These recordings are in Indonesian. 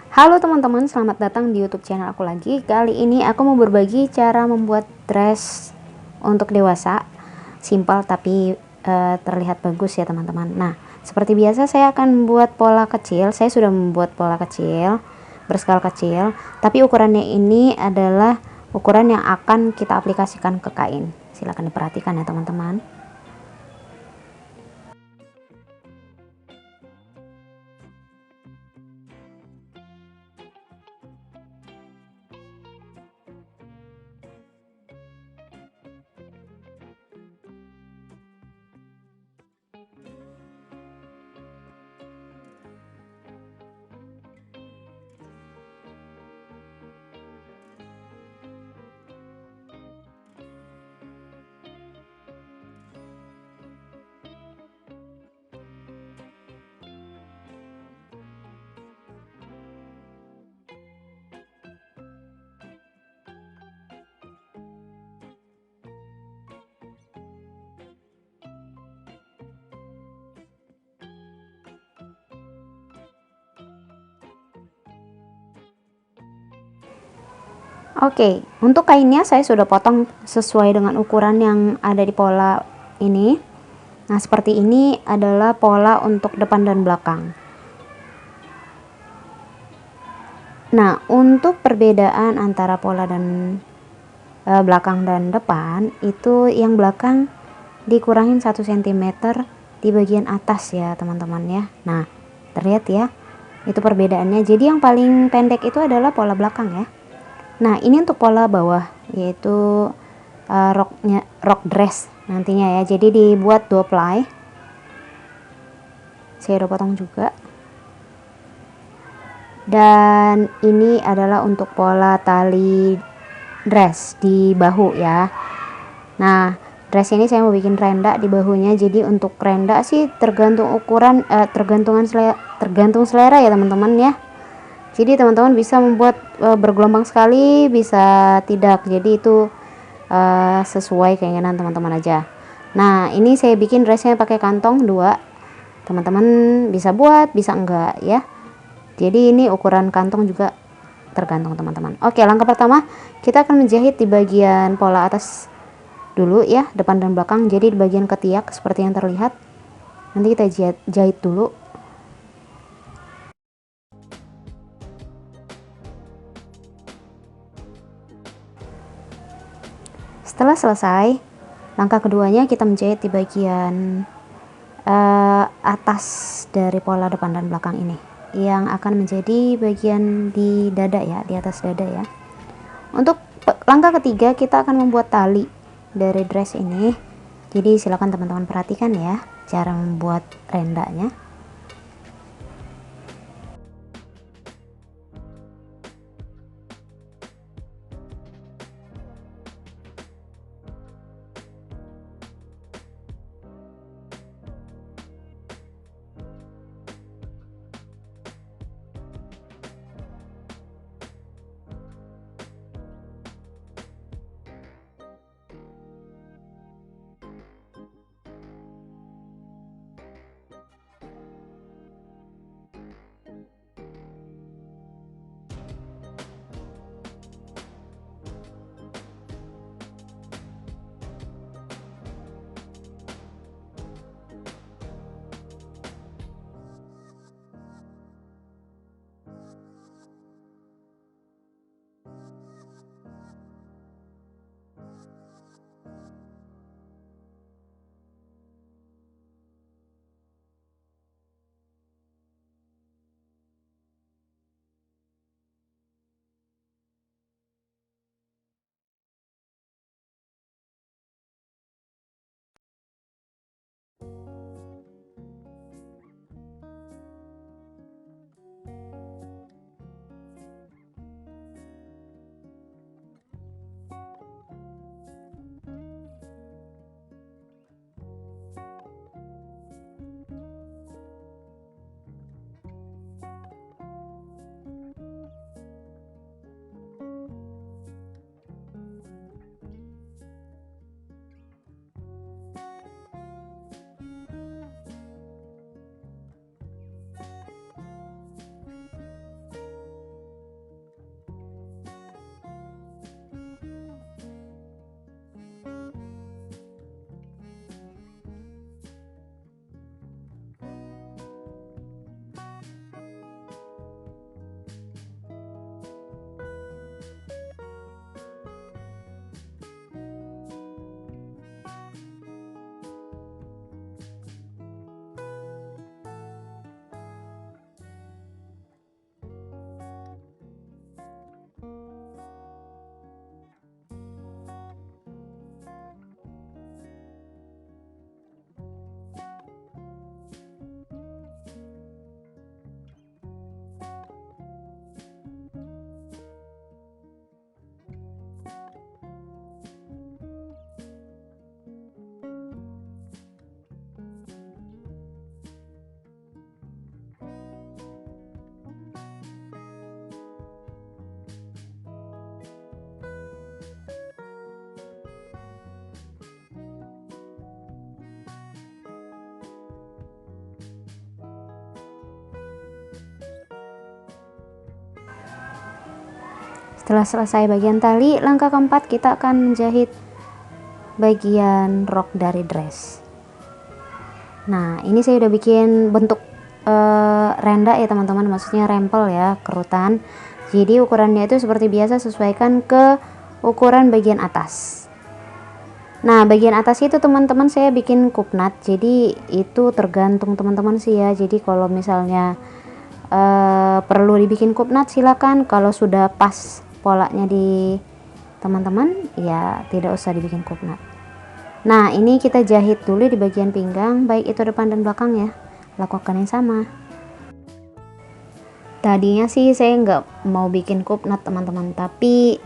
Halo teman-teman, selamat datang di YouTube channel aku lagi. Kali ini aku mau berbagi cara membuat dress untuk dewasa, simpel tapi terlihat bagus ya teman-teman. Nah, seperti biasa saya akan membuat pola kecil. Saya sudah membuat pola kecil, berskala kecil, tapi ukurannya ini adalah ukuran yang akan kita aplikasikan ke kain. Silahkan diperhatikan ya teman-teman. Oke, untuk kainnya saya sudah potong sesuai dengan ukuran yang ada di pola ini. Nah, seperti ini adalah pola untuk depan dan belakang. Nah, untuk perbedaan antara pola dan belakang dan depan, itu yang belakang dikurangin 1 cm di bagian atas ya, teman-teman ya. Nah, terlihat ya. Itu perbedaannya. Jadi yang paling pendek itu adalah pola belakang ya. Nah, ini untuk pola bawah, yaitu rok dress nantinya ya. Jadi dibuat 2 ply. Saya udah potong juga. Dan ini adalah untuk pola tali dress di bahu ya. Nah, dress ini saya mau bikin renda di bahunya. Jadi untuk renda sih tergantung ukuran, tergantung selera ya teman-teman ya. Jadi teman-teman bisa membuat bergelombang sekali, bisa tidak. Jadi itu sesuai keinginan teman-teman aja. Nah, ini saya bikin dressnya pakai kantong 2. Teman-teman bisa buat, bisa enggak ya. Jadi ini ukuran kantong juga tergantung teman-teman. Oke, langkah pertama kita akan menjahit di bagian pola atas dulu ya, depan dan belakang. Jadi di bagian ketiak seperti yang terlihat. Nanti kita jahit dulu. Setelah selesai, langkah keduanya kita menjahit di bagian atas dari pola depan dan belakang ini, yang akan menjadi bagian di dada ya, di atas dada ya. Untuk langkah ketiga kita akan membuat tali dari dress ini. Jadi silakan teman-teman perhatikan ya cara membuat rendanya. Setelah selesai bagian tali, langkah keempat kita akan menjahit bagian rok dari dress. Nah, ini saya udah bikin bentuk renda ya teman-teman, maksudnya rempel ya, kerutan. Jadi ukurannya itu seperti biasa, sesuaikan ke ukuran bagian atas. Nah, bagian atas itu teman-teman saya bikin kupnat, jadi itu tergantung teman-teman sih ya. Jadi kalau misalnya perlu dibikin kupnat silakan, kalau sudah pas polanya di teman-teman ya tidak usah dibikin kupnat. Nah, ini kita jahit dulu di bagian pinggang, baik itu depan dan belakang ya, lakukan yang sama. Tadinya sih saya nggak mau bikin kupnat teman-teman, tapi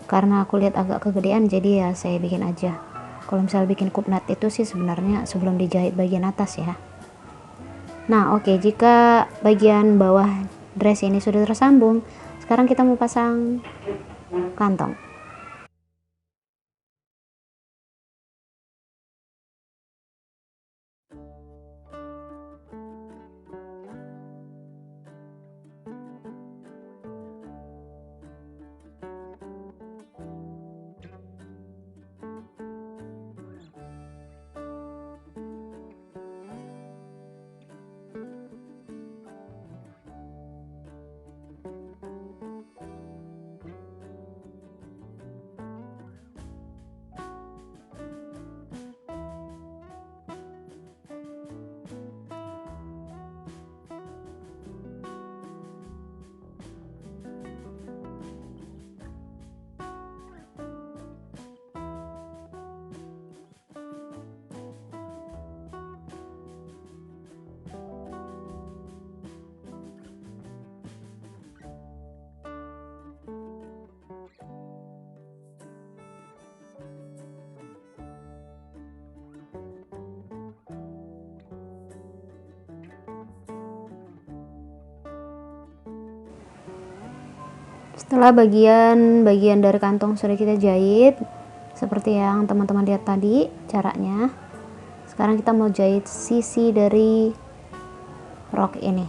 karena aku lihat agak kegedean jadi ya saya bikin aja. Kalau misalnya bikin kupnat itu sih sebenarnya sebelum dijahit bagian atas ya. Nah oke, jika bagian bawah dress ini sudah tersambung, sekarang kita mau pasang kantong. Setelah bagian dari kantong sudah kita jahit seperti yang teman-teman lihat tadi caranya, sekarang kita mau jahit sisi dari rok ini,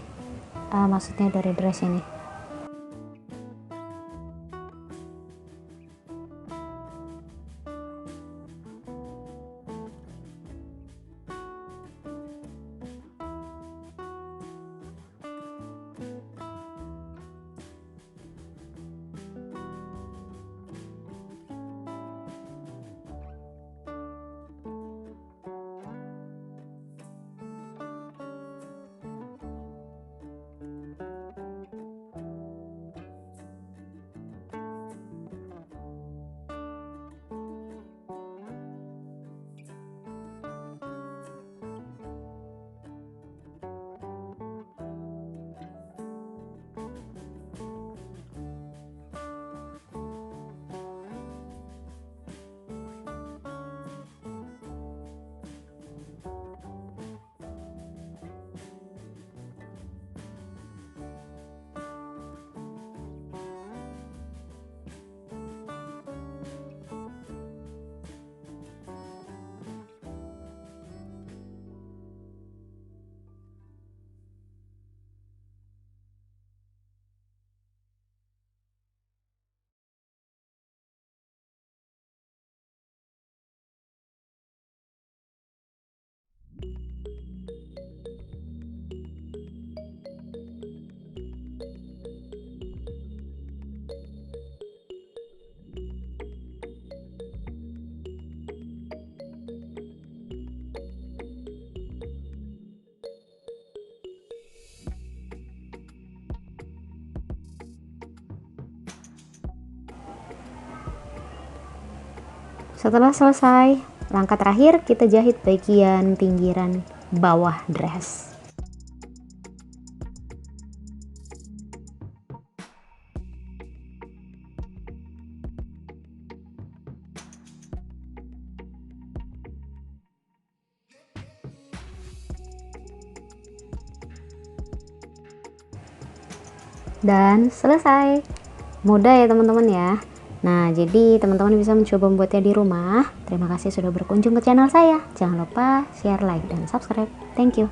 maksudnya dari dress ini. Setelah selesai, langkah terakhir kita jahit bagian pinggiran bawah dress. Dan selesai. Mudah ya teman-teman ya. Nah, jadi teman-teman bisa mencoba membuatnya di rumah. Terima kasih sudah berkunjung ke channel saya. Jangan lupa share, like, dan subscribe. Thank you.